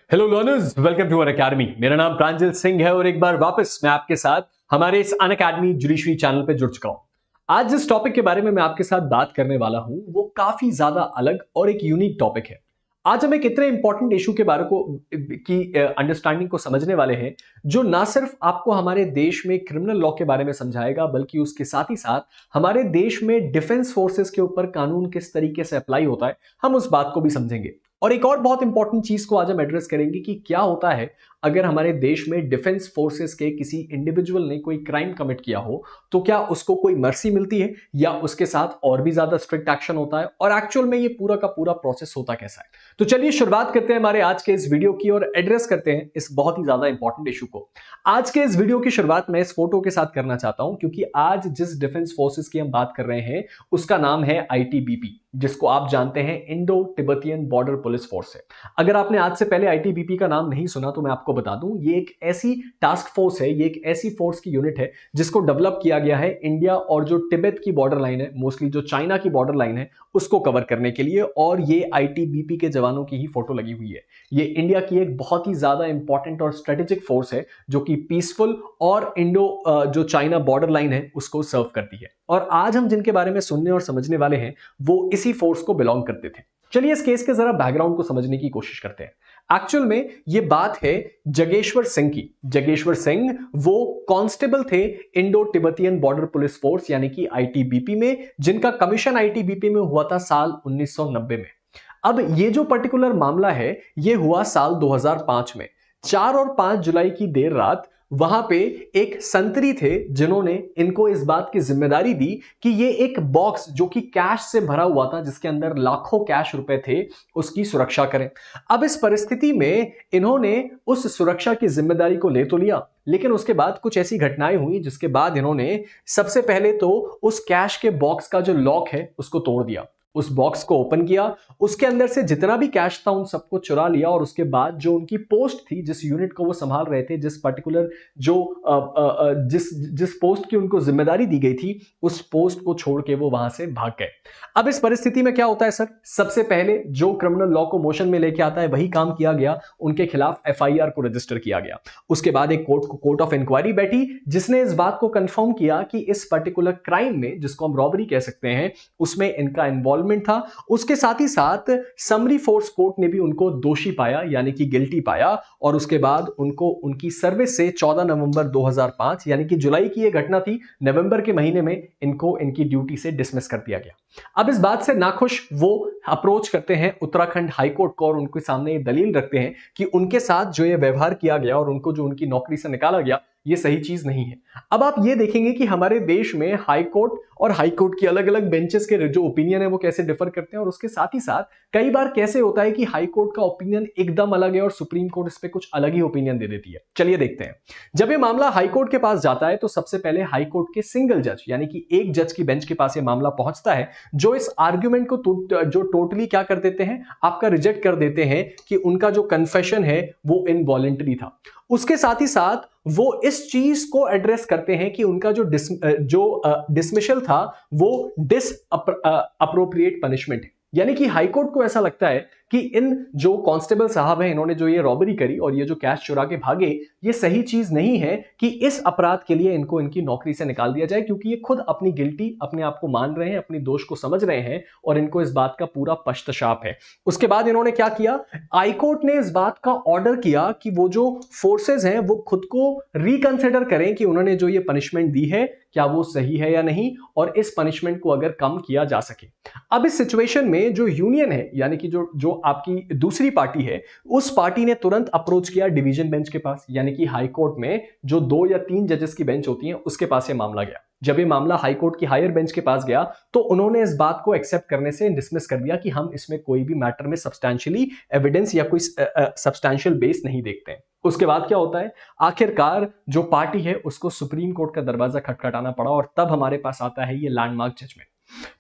Hello learners, welcome to Unacademy. मेरा नाम प्रांजल सिंह है और एक बार वापस मैं आपके साथ हमारे इस अन अकेडमी जुडिशरी चैनल पे जुड़ चुका हूं। आज जिस टॉपिक के बारे में मैं आपके साथ बात करने वाला हूं वो काफी ज्यादा अलग और एक यूनिक टॉपिक है। आज हम एक इतने इंपॉर्टेंट इशू के बारे को की अंडरस्टैंडिंग को समझने वाले हैं जो ना सिर्फ आपको हमारे देश में क्रिमिनल लॉ के बारे में समझाएगा बल्कि उसके साथ ही साथ हमारे देश में डिफेंस फोर्सेस के ऊपर कानून किस तरीके से अप्लाई होता है, हम उस बात को भी समझेंगे। और एक और बहुत इंपॉर्टेंट चीज को आज हम एड्रेस करेंगे कि क्या होता है अगर हमारे देश में डिफेंस फोर्सेस के किसी इंडिविजुअल ने कोई क्राइम कमिट किया हो तो क्या उसको कोई मर्सी मिलती है या उसके साथ और भी ज्यादा स्ट्रिक्ट एक्शन होता है, और एक्चुअल में ये पूरा का पूरा प्रोसेस होता कैसा है। तो चलिए शुरुआत करते हैं हमारे आज के इस वीडियो की और एड्रेस करते हैं इस बहुत ही ज्यादा इंपॉर्टेंट इशू को। आज के इस वीडियो की शुरुआत मैं इस फोटो के साथ करना चाहता हूं क्योंकि आज जिस डिफेंस फोर्सेस की हम बात कर रहे हैं उसका नाम है आईटीबीपी, जिसको आप जानते हैं Indo Tibetan border police force है। अगर आपने आज से पहले आईटीबीपी का नाम नहीं सुना तो मैं आपको बता दूं, ये एक ऐसी टास्क फोर्स है, ये एक ऐसी फोर्स की यूनिट है जिसको डेवलप किया गया है इंडिया और जो तिब्बत की बॉर्डर लाइन है, मोस्टली जो चाइना की बॉर्डर लाइन है, उसको कवर करने के लिए। और ये आईटीबीपी के जवानों की ही फोटो लगी हुई है। ये इंडिया की एक बहुत ही ज्यादा इंपॉर्टेंट और स्ट्रेटेजिक फोर्स है जो कि पीसफुल और इंडो जो चाइना बॉर्डर लाइन है उसको सर्व करती है। और आज हम जिनके बारे में सुनने और समझने वाले हैं वो इसी फोर्स को बिलोंग करते थे। चलिए इस केस के जरा बैकग्राउंड को समझने की कोशिश करते हैं। एक्चुअल में ये बात है जगेश्वर सिंह की। जगेश्वर सिंह वो कांस्टेबल थे Indo Tibetan border police force यानी कि आईटीबीपी में, जिनका कमीशन आईटीबीपी में हुआ था साल 1990 में। अब ये जो पर्टिकुलर मामला है ये हुआ साल 2005 में। 4 और 5 जुलाई की देर रात वहां पे एक संतरी थे जिन्होंने इनको इस बात की जिम्मेदारी दी कि ये एक बॉक्स जो कि कैश से भरा हुआ था, जिसके अंदर लाखों कैश रुपए थे, उसकी सुरक्षा करें। अब इस परिस्थिति में इन्होंने उस सुरक्षा की जिम्मेदारी को ले तो लिया, लेकिन उसके बाद कुछ ऐसी घटनाएं हुई जिसके बाद इन्होंने सबसे पहले तो उस कैश के बॉक्स का जो लॉक है उसको तोड़ दिया, उस बॉक्स को ओपन किया, उसके अंदर से जितना भी कैश था उन सबको चुरा लिया। और उसके बाद जो उनकी पोस्ट थी, जिस यूनिट को वो संभाल रहे थे, जिस पर्टिकुलर जो जिस जिस पोस्ट की उनको जिम्मेदारी दी गई थी, उस पोस्ट को छोड़ के वो वहां से भाग गए। अब इस परिस्थिति में क्या होता है सर, सबसे पहले जो क्रिमिनल लॉ को मोशन में लेके आता है वही काम किया गया, उनके खिलाफ एफआईआर को रजिस्टर किया गया। उसके बाद एक कोर्ट ऑफ इंक्वायरी बैठी जिसने इस बात को कंफर्म किया कि इस पर्टिकुलर क्राइम में, जिसको हम रॉबरी कह सकते हैं, उसमें इनका इन्वॉल्व था। उसके साथ ही साथ समरी फोर्स कोर्ट ने भी उनको दोषी पाया यानी कि गिल्टी पाया। और उसके बाद उनको उनकी सर्विस से 14 नवंबर 2005 यानी कि जुलाई की यह घटना थी, नवंबर के महीने में इनको इनकी ड्यूटी से डिसमिस कर दिया गया। अब इस बात से नाखुश वो अप्रोच करते हैं उत्तराखंड हाईकोर्ट को और उनके सामने ये दलील रखते हैं कि उनके साथ जो ये व्यवहार किया गया और उनको जो उनकी नौकरी से निकाला गया ये सही चीज नहीं है। अब आप ये देखेंगे कि हमारे देश में हाई कोर्ट और हाई कोर्ट की अलग अलग बेंचेस के जो ओपिनियन है वो कैसे डिफर करते हैं, और उसके साथ ही साथ कई बार कैसे होता है कि हाई कोर्ट का ओपिनियन एकदम अलग है और सुप्रीम कोर्ट इस पे कुछ अलग ही ओपिनियन दे देती है। चलिए देखते हैं। जब ये मामला हाई कोर्ट के पास जाता है तो सबसे पहले हाई कोर्ट के सिंगल जज यानी कि एक जज की बेंच के पास ये मामला पहुंचता है, जो इस आर्ग्यूमेंट को जो टोटली क्या कर देते हैं, आपका रिजेक्ट कर देते हैं कि उनका जो कन्फेशन है वो इनवॉलेंटरी था। उसके साथ ही साथ वो इस चीज को एड्रेस करते हैं कि उनका जो डिसमिशल था वो डिस अप्रोप्रिएट पनिशमेंट है। यानी कि हाईकोर्ट को ऐसा लगता है कि इन जो कांस्टेबल साहब हैं, इन्होंने जो ये रॉबरी करी और ये जो कैश चुरा के भागे, ये सही चीज नहीं है कि इस अपराध के लिए इनको इनकी नौकरी से निकाल दिया जाए, क्योंकि ये खुद अपनी गिल्टी अपने आप को मान रहे हैं, अपनी दोष को समझ रहे हैं और इनको इस बात का पूरा पश्चाताप है। उसके बाद इन्होंने क्या किया, हाईकोर्ट ने इस बात का ऑर्डर किया कि वो जो फोर्सेज हैं वो खुद को रिकंसिडर करें कि उन्होंने जो ये पनिशमेंट दी है क्या वो सही है या नहीं, और इस पनिशमेंट को अगर कम किया जा सके। अब इस सिचुएशन में जो यूनियन है यानी कि जो आपकी दूसरी पार्टी है, उस पार्टी ने तुरंत अप्रोच किया डिवीजन बेंच के पास, यानी कि हाई कोर्ट में जो 2 या 3 जजेस की बेंच होती है उसके पास ये मामला गया। जब ये मामला हाई कोर्ट की हायर बेंच के पास गया तो उन्होंने इस बात को एक्सेप्ट करने से डिसमिस कर दिया कि हम इसमें कोई भी मैटर में सब्सटैंशियली एविडेंस या कोई सब्सटैंशियल बेस नहीं देखते हैं। उसके बाद क्या होता है, आखिरकार जो पार्टी है उसको सुप्रीम कोर्ट का दरवाजा खटखटाना पड़ा और तब हमारे पास आता है ये लैंडमार्क जजमेंट।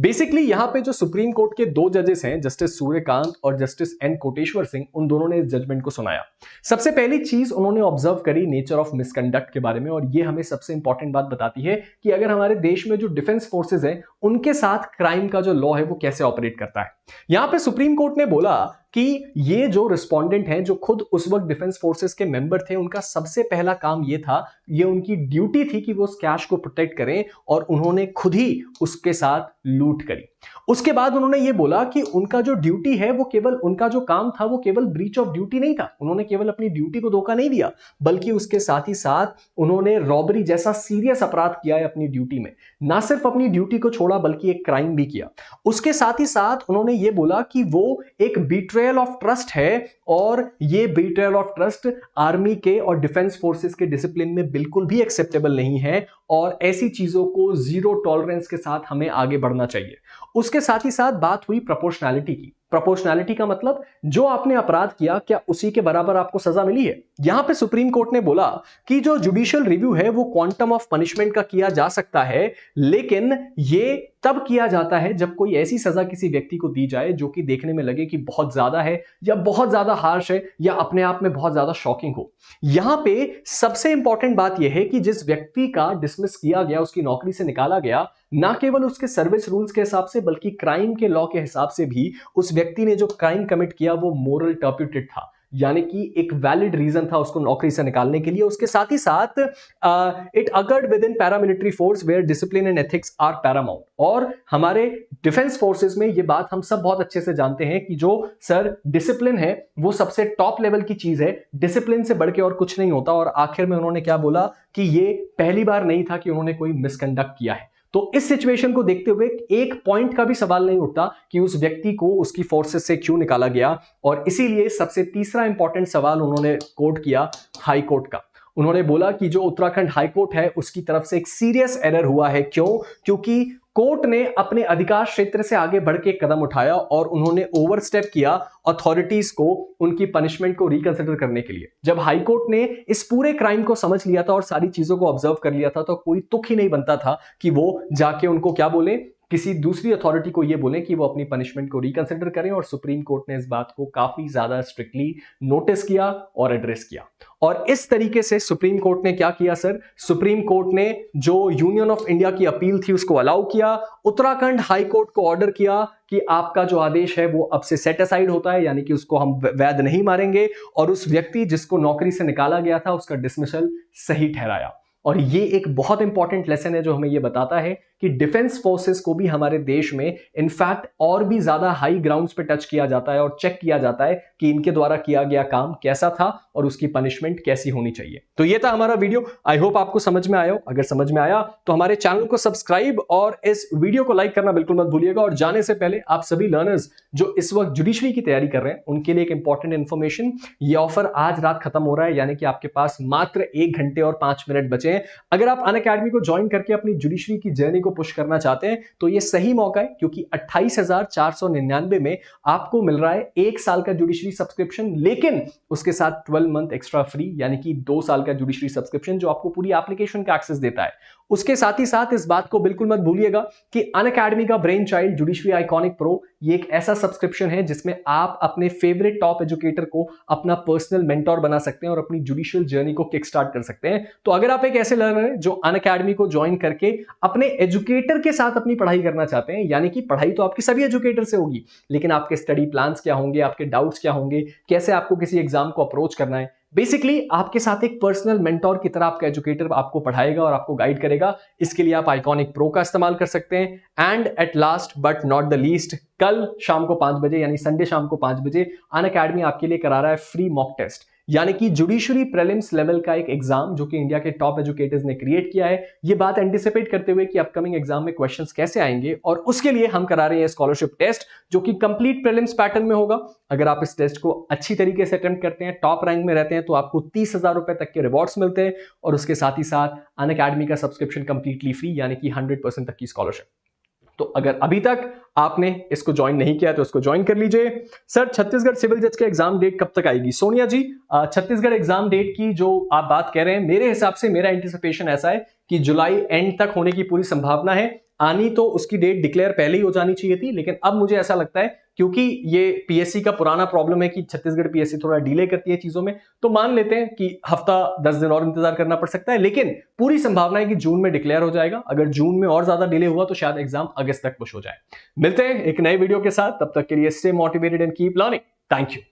बेसिकली यहां पे जो सुप्रीम कोर्ट के 2 जजेस हैं, जस्टिस सूर्यकांत और जस्टिस एन कोटेश्वर सिंह, उन दोनों ने इस जजमेंट को सुनाया। सबसे पहली चीज उन्होंने ऑब्जर्व करी नेचर ऑफ मिसकंडक्ट के बारे में, और ये हमें सबसे इंपॉर्टेंट बात बताती है कि अगर हमारे देश में जो डिफेंस फोर्सेज हैं उनके साथ क्राइम का जो लॉ है वो कैसे ऑपरेट करता है। यहां पे सुप्रीम कोर्ट ने बोला कि ये जो रिस्पोंडेंट हैं, जो खुद उस वक्त डिफेंस फोर्सेस के मेंबर थे, उनका सबसे पहला काम ये था, ये उनकी ड्यूटी थी कि वो उस कैश को प्रोटेक्ट करें, और उन्होंने खुद ही उसके साथ लूट करी। उसके बाद उन्होंने ये बोला कि उनका जो ड्यूटी है वो केवल, उनका जो काम था वो केवल ब्रीच ऑफ ड्यूटी नहीं था, उन्होंने केवल अपनी ड्यूटी को धोखा नहीं दिया, बल्कि उसके साथ ही साथ उन्होंने रॉबरी जैसा सीरियस अपराध किया है अपनी ड्यूटी में। ना सिर्फ अपनी ड्यूटी को छोड़ा बल्कि एक क्राइम भी किया। उसके साथ ही साथ उन्होंने ये बोला कि वो एक बिट्रेयल ऑफ ट्रस्ट है, और ये बिट्रेयल ऑफ ट्रस्ट आर्मी के और डिफेंस फोर्सेस के डिसिप्लिन में बिल्कुल भी एक्सेप्टेबल नहीं है, और ऐसी चीजों को जीरो टॉलरेंस के साथ हमें आगे बढ़ना चाहिए। उसके साथ ही साथ बात हुई प्रोपोर्शनैलिटी की। प्रोपोर्शनैलिटी का मतलब, जो आपने अपराध किया क्या उसी के बराबर आपको सजा मिली है? यहां पे सुप्रीम कोर्ट ने बोला कि जो जुडिशियल रिव्यू है वो क्वांटम ऑफ पनिशमेंट का किया जा सकता है, लेकिन ये तब किया जाता है जब कोई ऐसी सजा किसी व्यक्ति को दी जाए जो कि देखने में लगे कि बहुत ज्यादा है, या बहुत ज्यादा हार्श है, या अपने आप में बहुत ज्यादा शॉकिंग हो। यहां पे सबसे इंपॉर्टेंट बात यह है कि जिस व्यक्ति का डिसमिस किया गया, उसकी नौकरी से निकाला गया, ना केवल उसके सर्विस रूल्स के हिसाब से बल्कि क्राइम के लॉ के हिसाब से भी उस व्यक्ति ने जो क्राइम कमिट किया वो मोरल टर्प्यूटेड था, यानी कि एक वैलिड रीजन था उसको नौकरी से निकालने के लिए। उसके साथ ही साथ it accord with in paramilitary force where discipline and ethics are paramount. और हमारे डिफेंस फोर्सेस में ये बात हम सब बहुत अच्छे से जानते हैं कि जो सर डिसिप्लिन है वो सबसे टॉप लेवल की चीज है, डिसिप्लिन से बढ़ के और कुछ नहीं होता। और आखिर में उन्होंने क्या बोला कि ये पहली बार नहीं था कि उन्होंने कोई मिसकंडक्ट किया है। तो इस सिचुएशन को देखते हुए एक पॉइंट का भी सवाल नहीं उठता कि उस व्यक्ति को उसकी फोर्सेस से क्यों निकाला गया। और इसीलिए सबसे तीसरा इंपॉर्टेंट सवाल उन्होंने कोट किया हाई कोर्ट का। उन्होंने बोला कि जो उत्तराखंड हाई कोर्ट है उसकी तरफ से एक सीरियस एरर हुआ है। क्यों? क्योंकि कोर्ट ने अपने अधिकार क्षेत्र से आगे बढ़ के कदम उठाया और उन्होंने ओवरस्टेप किया अथॉरिटीज को उनकी पनिशमेंट को रिकंसिडर करने के लिए। जब हाई कोर्ट ने इस पूरे क्राइम को समझ लिया था और सारी चीजों को ऑब्जर्व कर लिया था, तो कोई तुक ही नहीं बनता था कि वो जाके उनको क्या बोले, किसी दूसरी अथॉरिटी को ये बोले कि वो अपनी पनिशमेंट को रिकंसिडर करें। और सुप्रीम कोर्ट ने इस बात को काफी ज्यादा स्ट्रिक्टली नोटिस किया और एड्रेस किया। और इस तरीके से सुप्रीम कोर्ट ने क्या किया सर? सुप्रीम कोर्ट ने जो यूनियन ऑफ इंडिया की अपील थी उसको अलाउ किया, उत्तराखंड हाई कोर्ट को ऑर्डर किया कि आपका जो आदेश है वो अब से सेट असाइड होता है, यानी कि उसको हम वैध नहीं मानेंगे, और उस व्यक्ति जिसको नौकरी से निकाला गया था उसका डिसमिसल सही ठहराया। और ये एक बहुत इंपॉर्टेंट लेसन है जो हमें ये बताता है कि डिफेंस फोर्सेस को भी हमारे देश में इनफैक्ट और भी ज्यादा हाई ग्राउंड्स पे टच किया जाता है और चेक किया जाता है कि इनके द्वारा किया गया काम कैसा था और उसकी पनिशमेंट कैसी होनी चाहिए। तो ये था हमारा वीडियो। आई होप आपको समझ में आया हो। अगर समझ में आया तो हमारे चैनल को सब्सक्राइब और इस वीडियो को लाइक करना बिल्कुल मत भूलिएगा। और जाने से पहले आप सभी लर्नर्स जो इस वक्त जुडिशरी की तैयारी कर रहे हैं उनके लिए एक इंपॉर्टेंट इंफॉर्मेशन, ये ऑफर आज रात खत्म हो रहा है, यानी कि आपके पास मात्र 1 घंटे और 5 मिनट बचे हैं। अगर आप अनअकैडमी को ज्वाइन करके अपनी जुडिशरी की जर्नी को पुश करना चाहते हैं तो ये सही मौका है, क्योंकि 28,499 में आपको मिल रहा है 1 साल का जुडिशरी सब्सक्रिप्शन, लेकिन उसके साथ 12 मंथ एक्स्ट्रा फ्री, यानी कि 2 साल का जुडिशरी सब्सक्रिप्शन जो आपको पूरी एप्लीकेशन का एक्सेस देता है। उसके साथ ही साथ इस बात को बिल्कुल मत भूलिएगा कि अनअकैडमी का brain child judiciary iconic pro ये एक ऐसा सब्सक्रिप्शन है जिसमें आप अपने फेवरेट टॉप एजुकेटर को अपना पर्सनल मेंटोर बना सकते हैं और अपनी जुडिशियल जर्नी को किक स्टार्ट कर सकते हैं। तो अगर आप एक ऐसे लर्नर हैं जो अनअकैडमी को ज्वाइन करके अपने एजुकेटर के साथ अपनी पढ़ाई करना चाहते हैं, यानी कि पढ़ाई तो आपकी सभी एजुकेटर से होगी, लेकिन आपके स्टडी प्लान्स क्या होंगे, आपके डाउट्स क्या होंगे, कैसे आपको किसी एग्जाम को अप्रोच करना है, बेसिकली आपके साथ एक पर्सनल मेंटोर की तरह आपका एजुकेटर आपको पढ़ाएगा और आपको गाइड करेगा। इसके लिए आप आइकॉनिक प्रो का इस्तेमाल कर सकते हैं। And at last but not the least, कल शाम को 5 बजे यानी संडे शाम को 5 बजे अनअकैडमी आपके लिए करा रहा है फ्री मॉक टेस्ट, यानी कि जुडिशरी प्रीलिम्स लेवल का एक एग्जाम जो कि इंडिया के टॉप एजुकेटर्स ने क्रिएट किया है। ये बात एंटिसिपेट करते हुए कि अपकमिंग एग्जाम में क्वेश्चंस कैसे आएंगे, और उसके लिए हम करा रहे हैं स्कॉलरशिप टेस्ट जो कि कंप्लीट प्रीलिम्स पैटर्न में होगा। अगर आप इस टेस्ट को अच्छी तरीके से अटेम्प्ट करते हैं, टॉप रैंक में रहते हैं, तो आपको 30,000 रुपए तक के रिवॉर्ड्स मिलते हैं, और उसके साथ ही साथ अनअकैडमी का सब्सक्रिप्शन कंप्लीटली फ्री, यानी कि 100% तक की स्कॉलरशिप। तो अगर अभी तक आपने इसको ज्वाइन नहीं किया तो इसको ज्वाइन कर लीजिए। सर, छत्तीसगढ़ सिविल जज के एग्जाम डेट कब तक आएगी? सोनिया जी, छत्तीसगढ़ एग्जाम डेट की जो आप बात कह रहे हैं, मेरे हिसाब से मेरा एंटिसिपेशन ऐसा है कि जुलाई एंड तक होने की पूरी संभावना है। आनी तो उसकी डेट डिक्लेयर पहले ही हो जानी चाहिए थी, लेकिन अब मुझे ऐसा लगता है क्योंकि ये पीएससी का पुराना प्रॉब्लम है कि छत्तीसगढ़ पीएससी थोड़ा डिले करती है चीजों में, तो मान लेते हैं कि हफ्ता 10 दिन और इंतजार करना पड़ सकता है, लेकिन पूरी संभावना है कि जून में डिक्लेयर हो जाएगा। अगर जून में और ज्यादा डिले हुआ तो शायद एग्जाम अगस्त तक पुश हो जाए। मिलते हैं एक नए वीडियो के साथ, तब तक के लिए stay motivated and keep learning. Thank you.